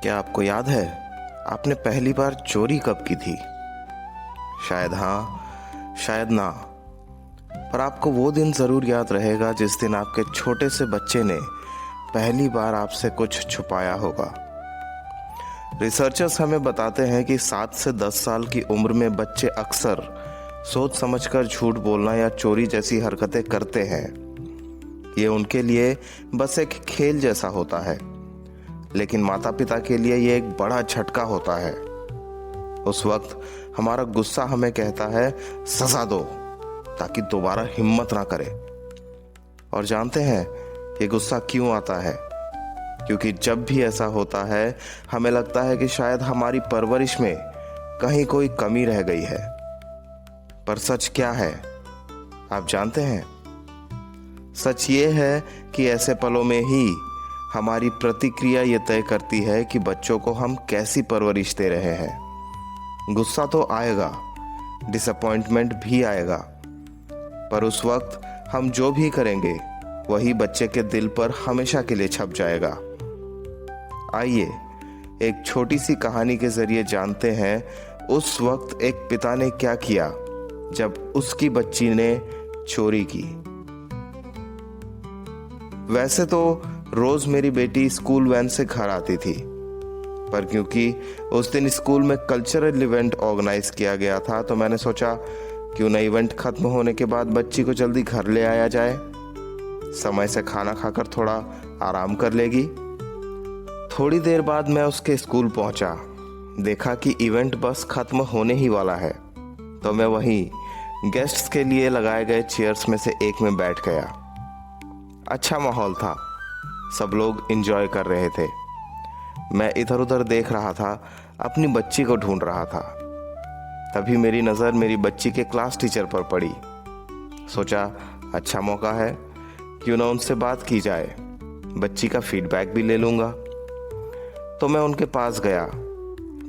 क्या आपको याद है आपने पहली बार चोरी कब की थी? शायद हाँ, शायद ना, पर आपको वो दिन ज़रूर याद रहेगा जिस दिन आपके छोटे से बच्चे ने पहली बार आपसे कुछ छुपाया होगा। रिसर्चर्स हमें बताते हैं कि 7 से 10 साल की उम्र में बच्चे अक्सर सोच समझकर झूठ बोलना या चोरी जैसी हरकतें करते हैं। ये उनके लिए बस एक खेल जैसा होता है, लेकिन माता पिता के लिए ये एक बड़ा झटका होता है। उस वक्त हमारा गुस्सा हमें कहता है सजा दो, ताकि दोबारा हिम्मत ना करे। और जानते हैं ये गुस्सा क्यों आता है? क्योंकि जब भी ऐसा होता है हमें लगता है कि शायद हमारी परवरिश में कहीं कोई कमी रह गई है। पर सच क्या है आप जानते हैं? सच ये है कि ऐसे पलों में ही हमारी प्रतिक्रिया ये तय करती है कि बच्चों को हम कैसी परवरिश दे रहे हैं। गुस्सा तो आएगा, डिसअपॉइंटमेंट भी आएगा, पर उस वक्त हम जो भी करेंगे वही बच्चे के दिल पर हमेशा के लिए छप जाएगा। आइए एक छोटी सी कहानी के जरिए जानते हैं उस वक्त एक पिता ने क्या किया जब उसकी बच्ची ने चोरी की। वैसे तो रोज मेरी बेटी स्कूल वैन से घर आती थी, पर क्योंकि उस दिन स्कूल में कल्चरल इवेंट ऑर्गेनाइज किया गया था तो मैंने सोचा क्यों ना इवेंट खत्म होने के बाद बच्ची को जल्दी घर ले आया जाए। समय से खाना खाकर थोड़ा आराम कर लेगी। थोड़ी देर बाद मैं उसके स्कूल पहुंचा, देखा कि इवेंट बस खत्म होने ही वाला है, तो मैं वहीं गेस्ट्स के लिए लगाए गए चेयर्स में से एक में बैठ गया। अच्छा माहौल था, सब लोग एंजॉय कर रहे थे। मैं इधर उधर देख रहा था, अपनी बच्ची को ढूंढ रहा था। तभी मेरी नज़र मेरी बच्ची के क्लास टीचर पर पड़ी। सोचा अच्छा मौका है, क्यों ना उनसे बात की जाए, बच्ची का फीडबैक भी ले लूँगा। तो मैं उनके पास गया,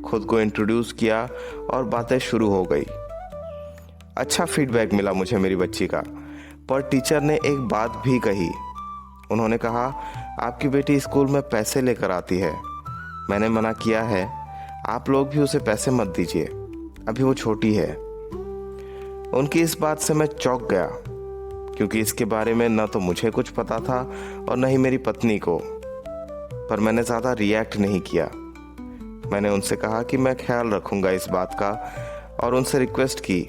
खुद को इंट्रोड्यूस किया और बातें शुरू हो गई। अच्छा फीडबैक मिला मुझे मेरी बच्ची का, पर टीचर ने एक बात भी कही। उन्होंने कहा आपकी बेटी स्कूल में पैसे लेकर आती है, मैंने मना किया है, आप लोग भी उसे पैसे मत दीजिए, अभी वो छोटी है। उनकी इस बात से मैं चौंक गया, क्योंकि इसके बारे में न तो मुझे कुछ पता था और न ही मेरी पत्नी को। पर मैंने ज़्यादा रिएक्ट नहीं किया। मैंने उनसे कहा कि मैं ख्याल रखूंगा इस बात का, और उनसे रिक्वेस्ट की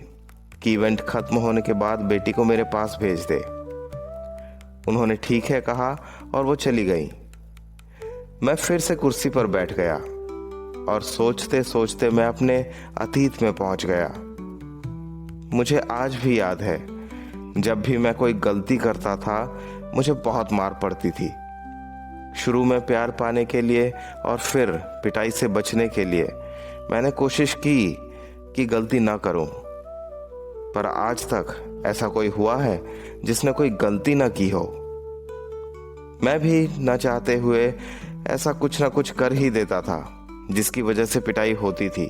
कि इवेंट खत्म होने के बाद बेटी को मेरे पास भेज दे। उन्होंने ठीक है कहा और वो चली गई। मैं फिर से कुर्सी पर बैठ गया और सोचते सोचते मैं अपने अतीत में पहुंच गया। मुझे आज भी याद है, जब भी मैं कोई गलती करता था मुझे बहुत मार पड़ती थी। शुरू में प्यार पाने के लिए और फिर पिटाई से बचने के लिए मैंने कोशिश की कि गलती ना करूं, पर आज तक ऐसा कोई हुआ है जिसने कोई गलती ना की हो। मैं भी न चाहते हुए ऐसा कुछ ना कुछ कर ही देता था जिसकी वजह से पिटाई होती थी।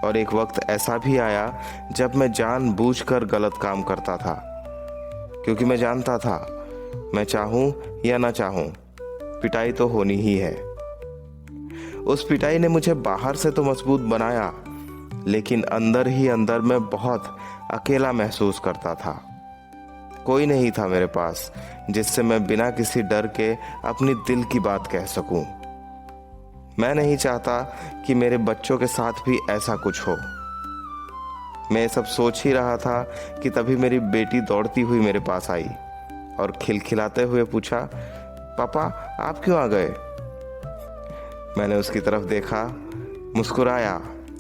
और एक वक्त ऐसा भी आया जब मैं जानबूझकर गलत काम करता था, क्योंकि मैं जानता था मैं चाहूं या ना चाहूं पिटाई तो होनी ही है। उस पिटाई ने मुझे बाहर से तो मजबूत बनाया, लेकिन अंदर ही अंदर मैं बहुत अकेला महसूस करता था। कोई नहीं था मेरे पास जिससे मैं बिना किसी डर के अपनी दिल की बात कह सकूं। मैं नहीं चाहता कि मेरे बच्चों के साथ भी ऐसा कुछ हो। मैं ये सब सोच ही रहा था कि तभी मेरी बेटी दौड़ती हुई मेरे पास आई और खिलखिलाते हुए पूछा, पापा आप क्यों आ गए? मैंने उसकी तरफ देखा, मुस्कुराया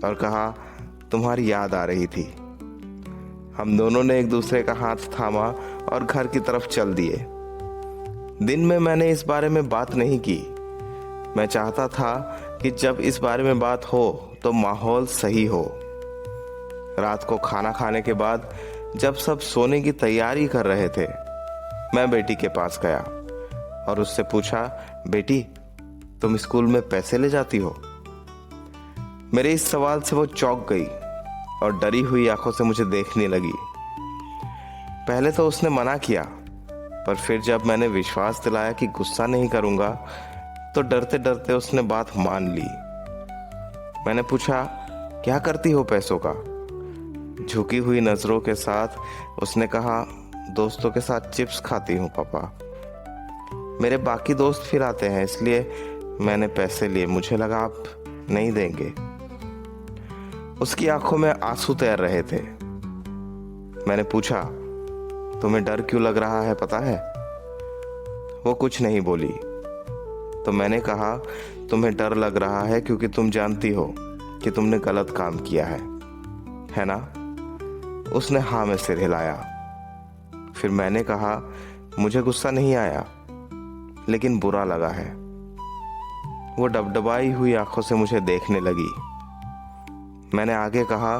और कहा तुम्हारी याद आ रही थी। हम दोनों ने एक दूसरे का हाथ थामा और घर की तरफ चल दिए। दिन में मैंने इस बारे में बात नहीं की। मैं चाहता था कि जब इस बारे में बात हो तो माहौल सही हो। रात को खाना खाने के बाद जब सब सोने की तैयारी कर रहे थे, मैं बेटी के पास गया और उससे पूछा, बेटी तुम स्कूल में पैसे ले जाती हो? मेरे इस सवाल से वो चौंक गई और डरी हुई आंखों से मुझे देखने लगी। पहले तो उसने मना किया, पर फिर जब मैंने विश्वास दिलाया कि गुस्सा नहीं करूंगा, तो डरते डरते उसने बात मान ली। मैंने पूछा, क्या करती हो पैसों का? झुकी हुई नजरों के साथ उसने कहा, दोस्तों के साथ चिप्स खाती हूँ पापा। मेरे बाकी दोस्त फिर आते हैं, इसलिए मैंने पैसे लिए। मुझे लगा आप नहीं देंगे। उसकी आंखों में आंसू तैर रहे थे। मैंने पूछा, तुम्हें डर क्यों लग रहा है पता है? वो कुछ नहीं बोली। तो मैंने कहा, तुम्हें डर लग रहा है क्योंकि तुम जानती हो कि तुमने गलत काम किया है ना? उसने हाँ में सिर हिलाया। फिर मैंने कहा, मुझे गुस्सा नहीं आया, लेकिन बुरा लगा है। वो डबडबाई हुई आंखों से मुझे देखने लगी। मैंने आगे कहा,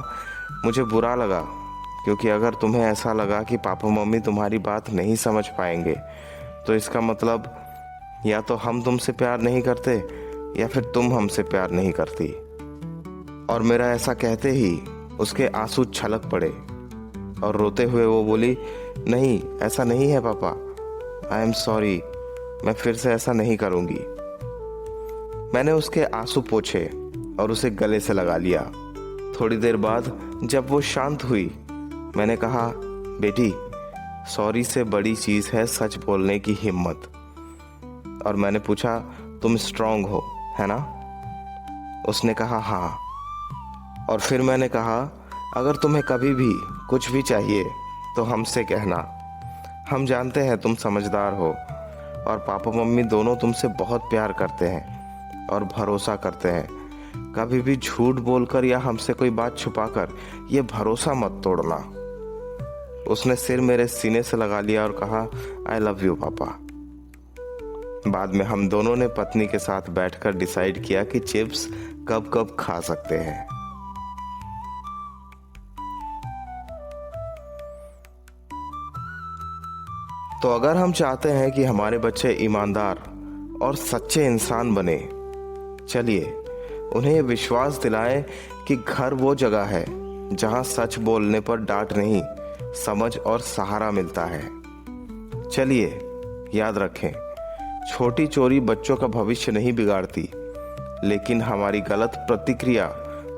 मुझे बुरा लगा क्योंकि अगर तुम्हें ऐसा लगा कि पापा मम्मी तुम्हारी बात नहीं समझ पाएंगे तो इसका मतलब या तो हम तुमसे प्यार नहीं करते या फिर तुम हमसे प्यार नहीं करती। और मेरा ऐसा कहते ही उसके आंसू छलक पड़े और रोते हुए वो बोली, नहीं ऐसा नहीं है पापा, आई एम सॉरी, मैं फिर से ऐसा नहीं करूँगी। मैंने उसके आंसू पोंछे और उसे गले से लगा लिया। थोड़ी देर बाद जब वो शांत हुई, मैंने कहा, बेटी सॉरी से बड़ी चीज़ है सच बोलने की हिम्मत। और मैंने पूछा, तुम स्ट्रांग हो है ना? उसने कहा हाँ। और फिर मैंने कहा, अगर तुम्हें कभी भी कुछ भी चाहिए तो हमसे कहना। हम जानते हैं तुम समझदार हो और पापा मम्मी दोनों तुमसे बहुत प्यार करते हैं और भरोसा करते हैं। कभी भी झूठ बोलकर या हमसे कोई बात छुपाकर ये भरोसा मत तोड़ना। उसने सिर मेरे सीने से लगा लिया और कहा, आई लव यू पापा। बाद में हम दोनों ने पत्नी के साथ बैठकर डिसाइड किया कि चिप्स कब कब खा सकते हैं। तो अगर हम चाहते हैं कि हमारे बच्चे ईमानदार और सच्चे इंसान बने, चलिए उन्हें ये विश्वास दिलाएं कि घर वो जगह है जहां सच बोलने पर डांट नहीं, समझ और सहारा मिलता है। चलिए याद रखें, छोटी चोरी बच्चों का भविष्य नहीं बिगाड़ती, लेकिन हमारी गलत प्रतिक्रिया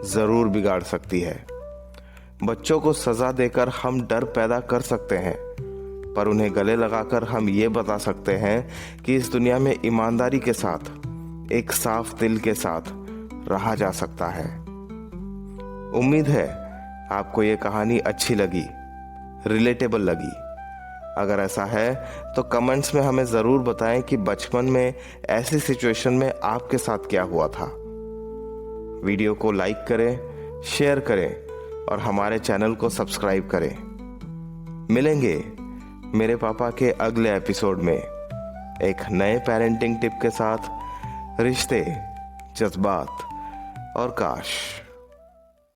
जरूर बिगाड़ सकती है। बच्चों को सजा देकर हम डर पैदा कर सकते हैं, पर उन्हें गले लगाकर हम ये बता सकते हैं कि इस दुनिया में ईमानदारी के साथ, एक साफ दिल के साथ रहा जा सकता है। उम्मीद है आपको ये कहानी अच्छी लगी, रिलेटेबल लगी। अगर ऐसा है तो कमेंट्स में हमें ज़रूर बताएं कि बचपन में ऐसी सिचुएशन में आपके साथ क्या हुआ था। वीडियो को लाइक करें, शेयर करें और हमारे चैनल को सब्सक्राइब करें। मिलेंगे मेरे पापा के अगले एपिसोड में एक नए पेरेंटिंग टिप के साथ। रिश्ते, जज्बात और काश।